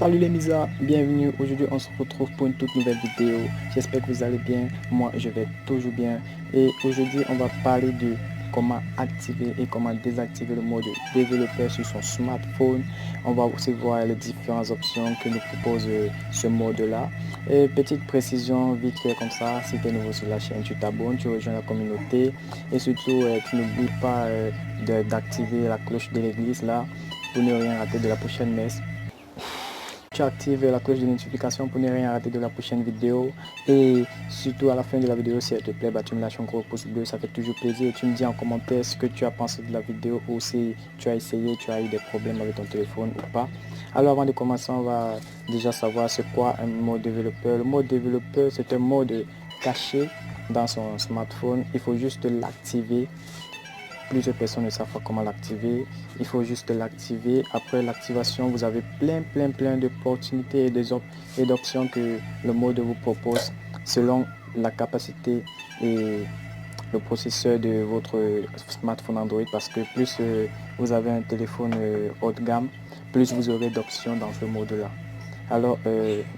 Salut les misas, bienvenue. Aujourd'hui on se retrouve pour une toute nouvelle vidéo. J'espère que vous allez bien, moi je vais toujours bien. Et aujourd'hui on va parler de comment activer et comment désactiver le mode développeur sur son smartphone. On va aussi voir les différentes options que nous propose ce mode là. Et petite précision vite fait comme ça, si tu es nouveau sur la chaîne, tu t'abonnes, tu rejoins la communauté. Et surtout tu n'oublies pas d'activer la cloche de l'église là pour ne rien rater de la prochaine messe. Tu actives la cloche de notification pour ne rien rater de la prochaine vidéo. Et surtout à la fin de la vidéo, si elle te plaît, tu me lâches un gros pouce bleu, ça fait toujours plaisir. Et tu me dis en commentaire ce que tu as pensé de la vidéo ou si tu as essayé, tu as eu des problèmes avec ton téléphone ou pas. Alors avant de commencer, on va déjà savoir c'est quoi un mode développeur. Le mode développeur, c'est un mode caché dans son smartphone. Il faut juste l'activer. Plusieurs personnes ne savent pas comment l'activer. Il faut juste l'activer. Après l'activation, vous avez plein d'opportunités et d'options que le mode vous propose selon la capacité et le processeur de votre smartphone Android. Parce que plus vous avez un téléphone haut de gamme, plus vous aurez d'options dans ce mode-là. Alors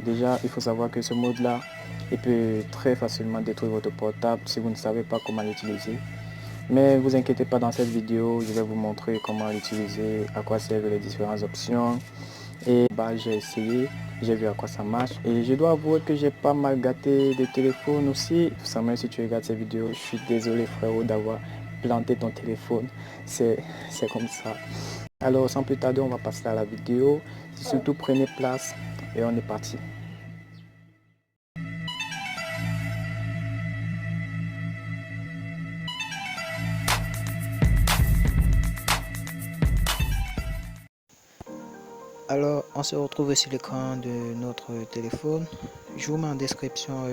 déjà, il faut savoir que ce mode-là, il peut très facilement détruire votre portable si vous ne savez pas comment l'utiliser. Mais ne vous inquiétez pas, dans cette vidéo, je vais vous montrer comment l'utiliser, à quoi servent les différentes options. Et j'ai essayé, j'ai vu à quoi ça marche. Et je dois avouer que j'ai pas mal gâté des téléphones aussi. Samuel, si tu regardes cette vidéo, je suis désolé frérot d'avoir planté ton téléphone. C'est comme ça. Alors sans plus tarder, on va passer à la vidéo. Surtout prenez place et on est parti. Alors, on se retrouve sur l'écran de notre téléphone. Je vous mets en description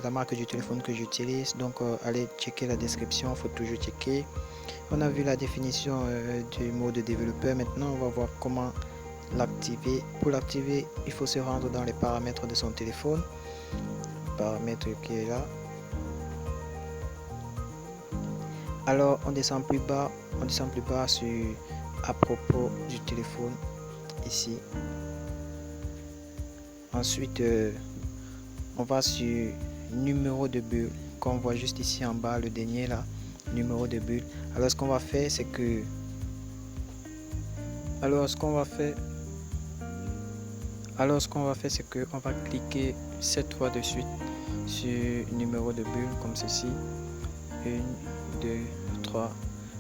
la marque du téléphone que j'utilise. Donc, allez checker la description, il faut toujours checker. On a vu la définition du mode développeur. Maintenant, on va voir comment l'activer. Pour l'activer, il faut se rendre dans les paramètres de son téléphone. Paramètres qui est là. Alors, on descend plus bas sur à propos du téléphone. Ici. Ensuite, on va sur numéro de bulle qu'on voit juste ici en bas, le dernier là, numéro de bulle. Alors ce qu'on va faire, c'est que on va cliquer 7 fois de suite sur numéro de bulle comme ceci. 1, 2, 3.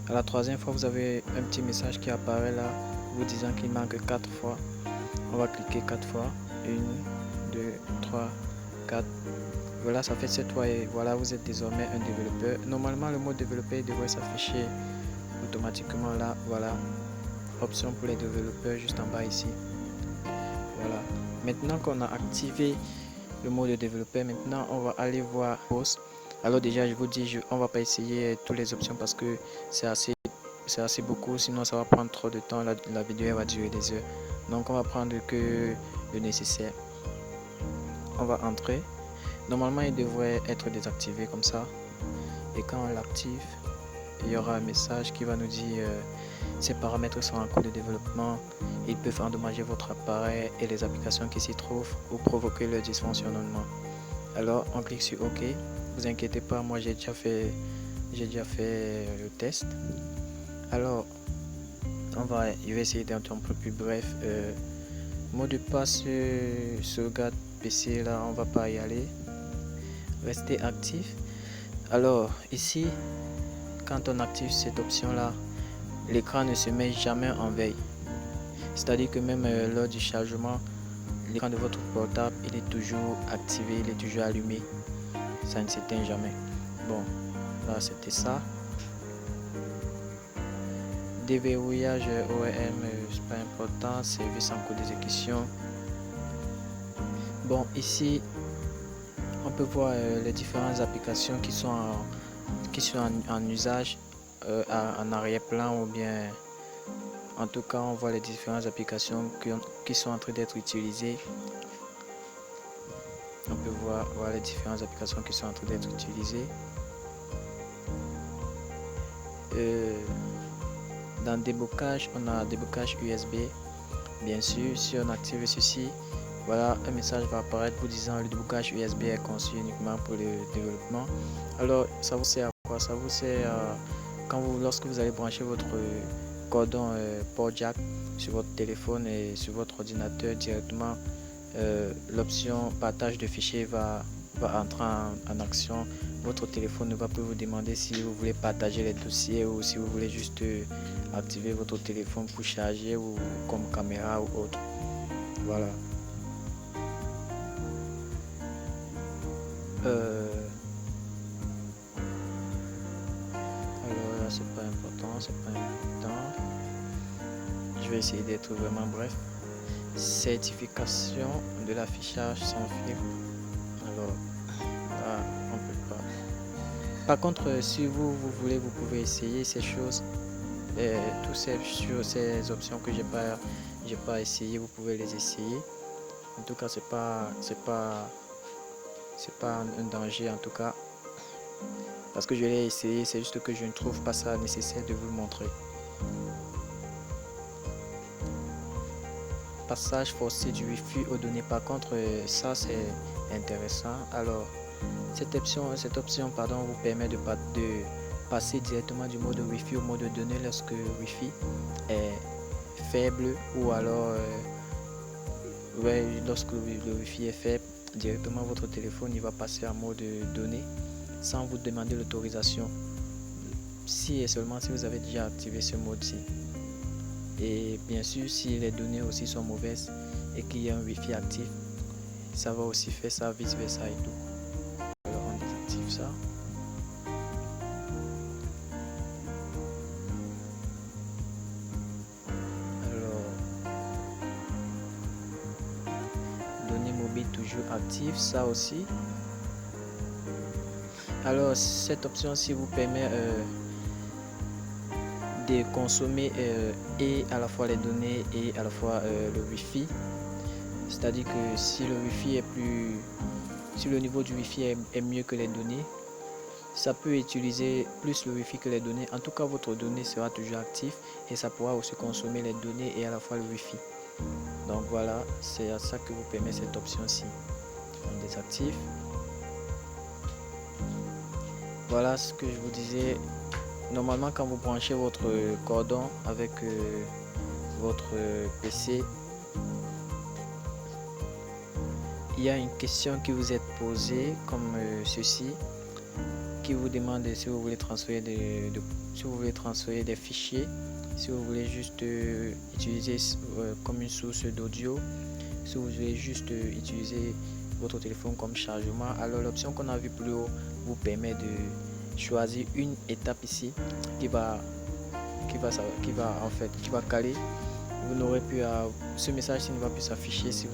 À la troisième fois, vous avez un petit message qui apparaît là, vous disant qu'il manque 4 fois. On va cliquer 4 fois. 1, 2, 3, 4. Voilà, ça fait 7 fois et voilà, vous êtes désormais un développeur. Normalement, le mode développeur devrait s'afficher automatiquement là. Voilà, option pour les développeurs juste en bas ici. Voilà. Maintenant qu'on a activé le mode développeur, maintenant on va aller voir pause. Alors déjà, je vous dis, on va pas essayer toutes les options parce que c'est assez beaucoup, sinon ça va prendre trop de temps, la vidéo va durer des heures. Donc on va prendre que le nécessaire. On va entrer. Normalement il devrait être désactivé comme ça. Et quand on l'active, il y aura un message qui va nous dire ces paramètres sont en cours de développement, ils peuvent endommager votre appareil et les applications qui s'y trouvent ou provoquer leur dysfonctionnement. Alors on clique sur OK. Vous inquiétez pas, moi j'ai déjà fait le test. Alors je vais essayer d'être un peu plus bref. Mot de passe sauvegarde PC, là on va pas y aller. Rester actif. Alors ici, quand on active cette option là, l'écran ne se met jamais en veille. C'est-à-dire que même lors du chargement, l'écran de votre portable il est toujours activé, il est toujours allumé. Ça ne s'éteint jamais. Bon, là c'était ça. Déverrouillage ORM, c'est pas important, service en cours d'exécution. Bon, ici on peut voir les différentes applications qui sont en usage en arrière-plan, ou bien en tout cas on voit les différentes applications qui sont en train d'être utilisées. On peut voir les différentes applications qui sont en train d'être utilisées. Dans débocage, on a débocage USB. Bien sûr, si on active ceci, voilà, un message va apparaître vous disant le déblocage USB est conçu uniquement pour le développement. Alors, ça vous sert à quoi? Ça vous sert à, lorsque vous allez brancher votre cordon port jack sur votre téléphone et sur votre ordinateur directement, l'option partage de fichiers va entrer en action. Votre téléphone ne va plus vous demander si vous voulez partager les dossiers ou si vous voulez juste activer votre téléphone pour charger ou comme caméra ou autre. Voilà. Alors là, c'est pas important. Je vais essayer d'être vraiment bref. Certification de l'affichage sans fil. Alors là, on peut pas. Par contre, si vous voulez, vous pouvez essayer ces choses. Toutes ces options que j'ai pas essayé, vous pouvez les essayer. En tout cas, c'est pas un danger en tout cas, parce que je l'ai essayé. C'est juste que je ne trouve pas ça nécessaire de vous le montrer. Passage forcé du Wi-Fi aux données. Par contre, ça c'est intéressant. Alors cette option vous permet de passer directement du mode Wi-Fi au mode données lorsque le Wi-Fi est faible, ou alors lorsque le Wi-Fi est faible, directement votre téléphone il va passer en mode données sans vous demander l'autorisation, si et seulement si vous avez déjà activé ce mode-ci. Et bien sûr, si les données aussi sont mauvaises et qu'il y a un Wi-Fi actif, ça va aussi faire ça, vice versa et tout. Alors on désactive ça. Données mobiles toujours actives, ça aussi. Alors cette option-ci vous permet de consommer et à la fois les données et à la fois le Wi-Fi. C'est-à-dire que si le niveau du Wi-Fi est mieux que les données, ça peut utiliser plus le Wi-Fi que les données. En tout cas, votre donnée sera toujours active et ça pourra aussi consommer les données et à la fois le Wi-Fi. Donc voilà, c'est à ça que vous permet cette option-ci. On désactive. Voilà ce que je vous disais. Normalement, quand vous branchez votre cordon avec votre PC, il y a une question qui vous est posée comme ceci, qui vous demande si vous voulez transférer des fichiers, si vous voulez juste utiliser comme une source d'audio, si vous voulez juste utiliser votre téléphone comme chargement. Alors l'option qu'on a vu plus haut vous permet de choisir une étape ici qui va caler. Vous n'aurez plus ce message ne va plus s'afficher si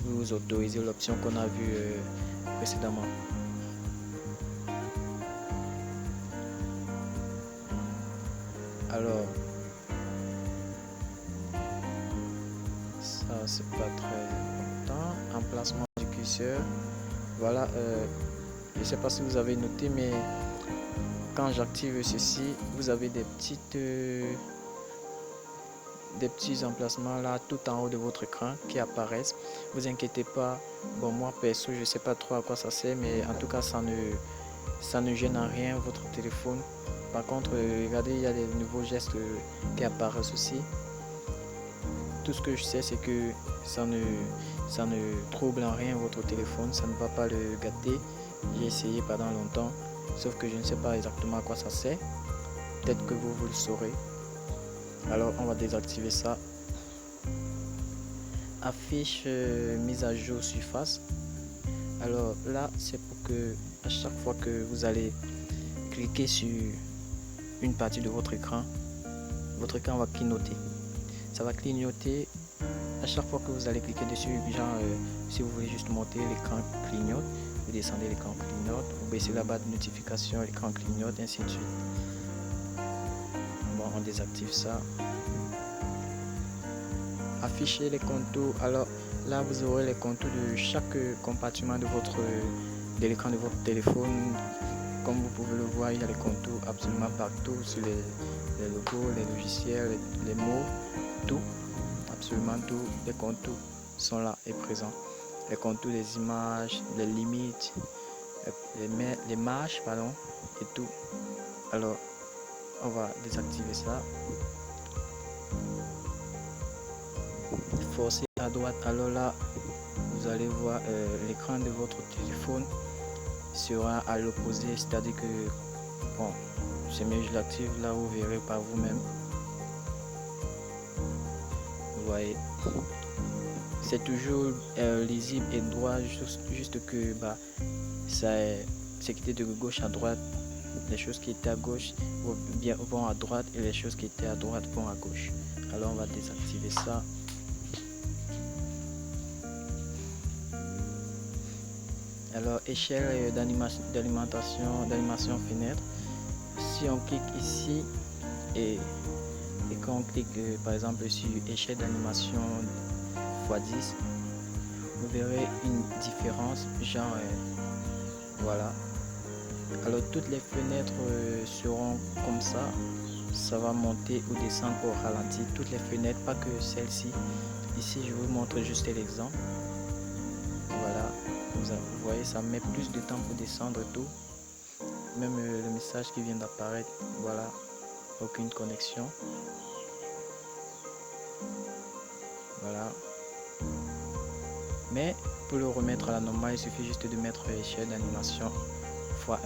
vous autorisez l'option qu'on a vue précédemment. Alors ça c'est pas très important. Emplacement du curseur, voilà. Je ne sais pas si vous avez noté, mais quand j'active ceci, vous avez des petits emplacements là tout en haut de votre écran qui apparaissent. Vous inquiétez pas, bon moi perso je sais pas trop à quoi ça sert, mais en tout cas ça ne gêne en rien votre téléphone. Par contre, regardez, il y a des nouveaux gestes qui apparaissent aussi. Tout ce que je sais, c'est que ça ne trouble en rien votre téléphone, ça ne va pas le gâter. J'ai essayé pendant longtemps, sauf que je ne sais pas exactement à quoi ça sert. Peut-être que vous le saurez. Alors on va désactiver ça. Affiche mise à jour surface. Alors là, c'est pour que à chaque fois que vous allez cliquer sur une partie de votre écran va clignoter. Ça va clignoter à chaque fois que vous allez cliquer dessus. Genre si vous voulez juste monter, l'écran clignote. Vous descendez, l'écran clignote. Vous baissez la barre de notification, l'écran clignote, ainsi de suite. Bon, on désactive ça. Afficher les contours. Alors là, vous aurez les contours de chaque compartiment de l'écran de votre téléphone. Comme vous pouvez le voir, il y a les contours absolument partout sur les logos, les logiciels, les mots, tout. absolument tous les contours sont là et présents. Les contours des images, les limites, les marges, pardon, et tout. Alors, on va désactiver ça. Forcer à droite. Alors là, vous allez voir l'écran de votre téléphone sera à l'opposé, c'est-à-dire que bon, c'est mieux je l'active là, vous verrez par vous-même. Vous voyez, c'est toujours lisible et droit, juste que c'est quitté de gauche à droite. Les choses qui étaient à gauche vont à droite et les choses qui étaient à droite vont à gauche. Alors on va désactiver ça. Alors échelle d'animation fenêtre. Si on clique ici et quand on clique par exemple sur échelle d'animation x10, vous verrez une différence, genre voilà. Alors toutes les fenêtres seront comme ça va monter ou descendre au ralenti, toutes les fenêtres, pas que celle-ci. Ici je vous montre juste l'exemple. Voilà, vous voyez, ça met plus de temps pour descendre tout. Même le message qui vient d'apparaître, voilà, aucune connexion. Voilà. Mais pour le remettre à la normale, il suffit juste de mettre échelle d'animation x1.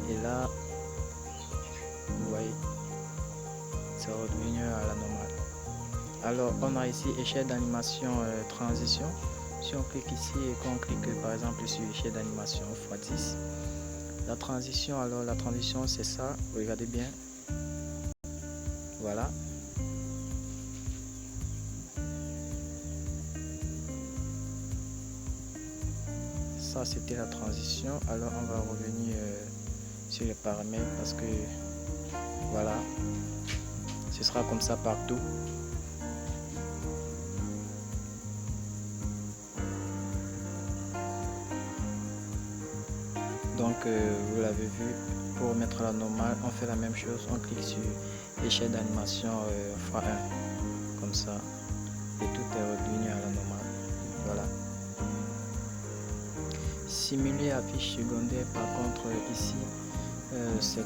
Et là, vous voyez, c'est revenu à la normale. Alors, on a ici échelle d'animation transition. Si on clique ici et qu'on clique par exemple sur échelle d'animation x10, la transition, alors la transition c'est ça, regardez bien. Voilà. Ça c'était la transition. Alors on va revenir sur les paramètres parce que voilà, ce sera comme ça partout. Donc vous l'avez vu, pour remettre à la normale, on fait la même chose, on clique sur échelle d'animation x1, comme ça, et tout est revenu à la normale. Voilà. Simuler affiche secondaire, par contre ici, c'est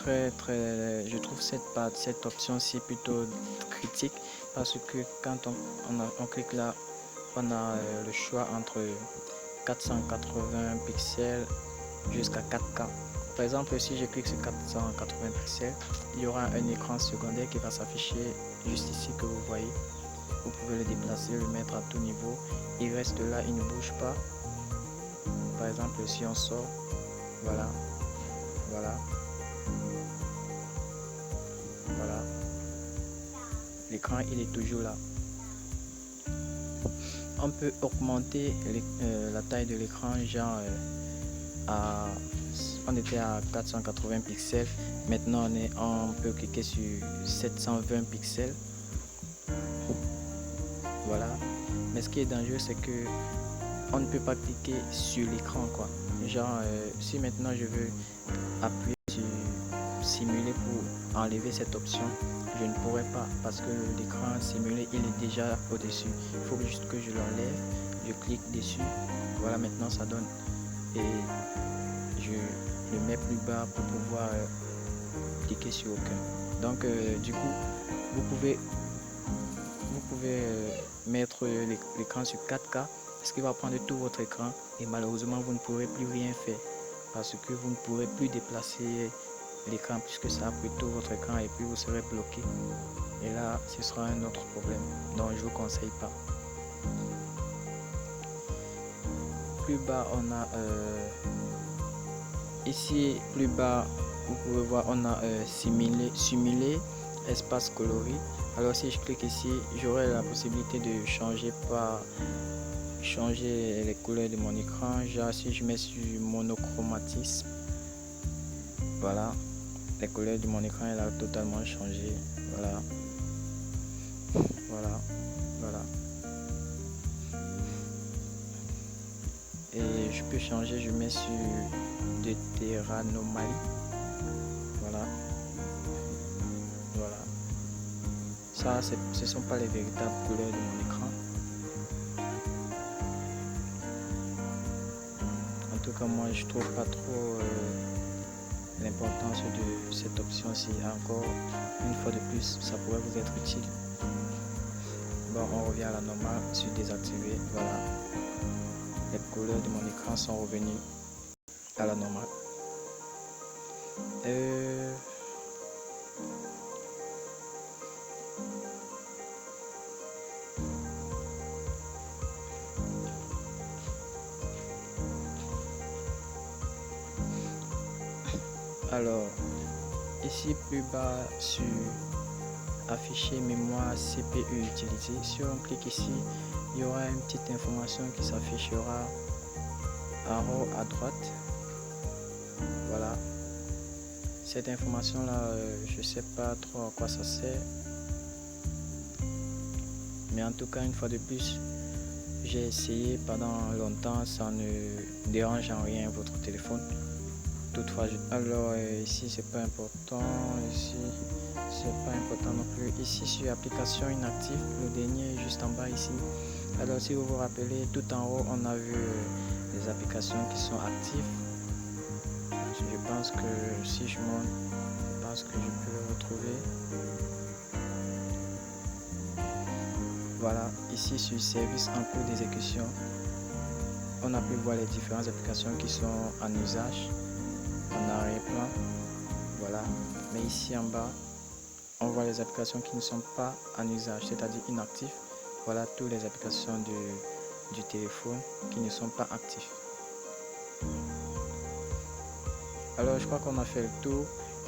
je trouve cette option-ci plutôt critique, parce que quand on clique là, on a le choix entre 480 pixels jusqu'à 4K. Par exemple, si je clique sur 480 pixels, il y aura un écran secondaire qui va s'afficher juste ici que vous voyez. Vous pouvez le déplacer, le mettre à tout niveau. Il reste là, il ne bouge pas. Par exemple, si on sort, voilà, voilà, voilà. L'écran, il est toujours là. On peut augmenter la taille de l'écran, genre on était à 480 pixels, maintenant on peut cliquer sur 720 pixels. Voilà. Mais ce qui est dangereux, c'est que on ne peut pas cliquer sur l'écran, quoi. Genre si maintenant je veux appuyer sur simuler pour enlever cette option, je ne pourrais pas parce que l'écran simulé il est déjà au-dessus. Il faut juste que je l'enlève, je clique dessus. Voilà, maintenant ça donne. Et je le mets plus bas pour pouvoir cliquer sur aucun. Donc du coup, vous pouvez mettre l'écran sur 4K, ce qui va prendre tout votre écran et malheureusement vous ne pourrez plus rien faire parce que vous ne pourrez plus déplacer l'écran puisque ça a pris tout votre écran et puis vous serez bloqué. Et là, ce sera un autre problème. Donc je vous conseille pas. Plus bas, on a ici plus bas, vous pouvez voir, on a simuler espace coloris. Alors si je clique ici, j'aurai la possibilité de changer les couleurs de mon écran. Genre si je mets sur monochromatisme, voilà, les couleurs de mon écran elle a totalement changé. Voilà, voilà, voilà. Et je peux changer, je mets sur deutéranomalie. Voilà, voilà. Ça, ce ne sont pas les véritables couleurs de mon écran. En tout cas, moi, je trouve pas trop l'importance de cette option-ci. Encore une fois de plus, ça pourrait vous être utile. Bon, on revient à la normale, sur désactiver. Voilà, les couleurs de mon écran sont revenues à la normale. Alors, ici plus bas sur afficher mémoire CPU utilisée, si on clique ici, il y aura une petite information qui s'affichera en haut à droite. Voilà, cette information là, je sais pas trop à quoi ça sert, mais en tout cas, une fois de plus, j'ai essayé pendant longtemps, ça ne dérange en rien votre téléphone. Toutefois, alors ici c'est pas important, ici c'est pas important non plus. Ici sur application inactive, le dernier juste en bas ici. Alors si vous vous rappelez, tout en haut on a vu les applications qui sont actives. Je pense que si je monte, je pense que je peux le retrouver. Voilà, ici sur service en cours d'exécution, on a pu voir les différentes applications qui sont en usage. En arrière-plan, voilà, mais ici en bas on voit les applications qui ne sont pas en usage, c'est-à-dire inactives. Voilà toutes les applications du téléphone qui ne sont pas actives. Alors je crois qu'on a fait le tour.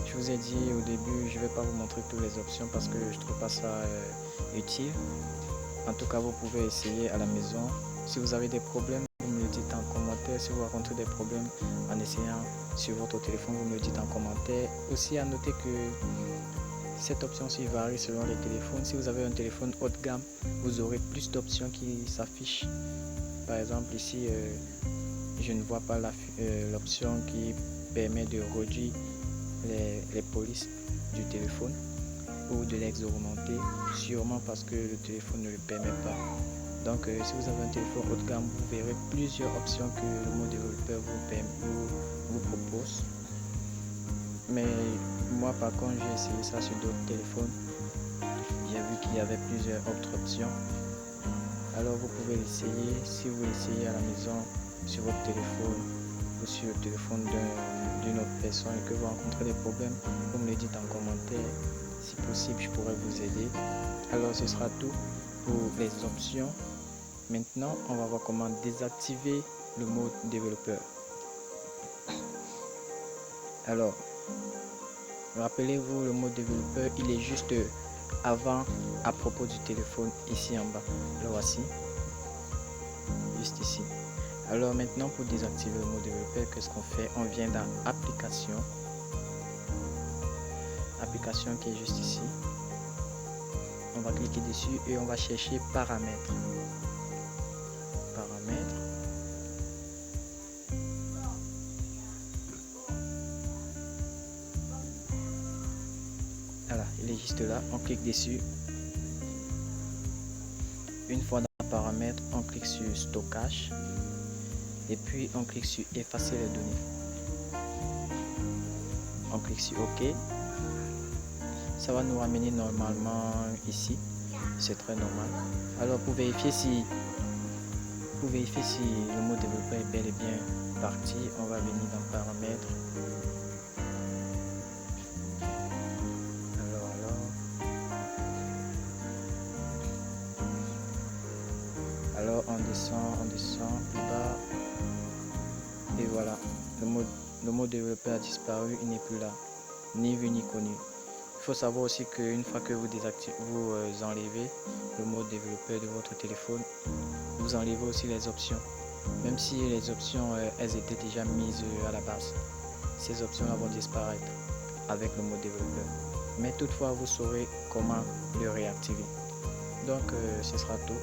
Je vous ai dit au début, je ne vais pas vous montrer toutes les options parce que je ne trouve pas ça utile. En tout cas, vous pouvez essayer à la maison. Si vous avez des problèmes, vous me le dites en commentaire. Si vous rencontrez des problèmes en essayant sur votre téléphone, vous me le dites en commentaire. Aussi à noter que cette option-ci varie selon les téléphones. Si vous avez un téléphone haut de gamme, vous aurez plus d'options qui s'affichent. Par exemple ici, je ne vois pas l'option qui permet de réduire les polices du téléphone ou de les augmenter, sûrement parce que le téléphone ne le permet pas. Donc si vous avez un téléphone haut de gamme, vous verrez plusieurs options que le mode développeur vous propose. Mais moi par contre, j'ai essayé ça sur d'autres téléphones. J'ai vu qu'il y avait plusieurs autres options. Alors vous pouvez l'essayer. Si vous l'essayez à la maison, sur votre téléphone ou sur le téléphone d'une autre personne et que vous rencontrez des problèmes, vous me le dites en commentaire. Si possible, je pourrais vous aider. Alors ce sera tout pour les options. Maintenant, on va voir comment désactiver le mode développeur. Alors, rappelez-vous, le mode développeur, il est juste avant, à propos du téléphone, ici en bas. Le voici, juste ici. Alors maintenant, pour désactiver le mode développeur, qu'est-ce qu'on fait? On vient dans application. Application qui est juste ici. On va cliquer dessus et on va chercher paramètres. Paramètres. Voilà, il est juste là. On clique dessus. Une fois dans paramètres, on clique sur stockage. Et puis on clique sur effacer les données. On clique sur OK. Ça va nous ramener normalement ici. C'est très normal. Alors pour vérifier si le mode développeur est bel et bien parti, on va venir dans paramètres. Alors on descend plus bas. Et voilà, le mode développeur a disparu, il n'est plus là, ni vu ni connu. Il faut savoir aussi qu'une fois que vous enlevez le mode développeur de votre téléphone, vous enlevez aussi les options. Même si les options elles étaient déjà mises à la base, ces options-là vont disparaître avec le mode développeur. Mais toutefois, vous saurez comment le réactiver. Donc, ce sera tout.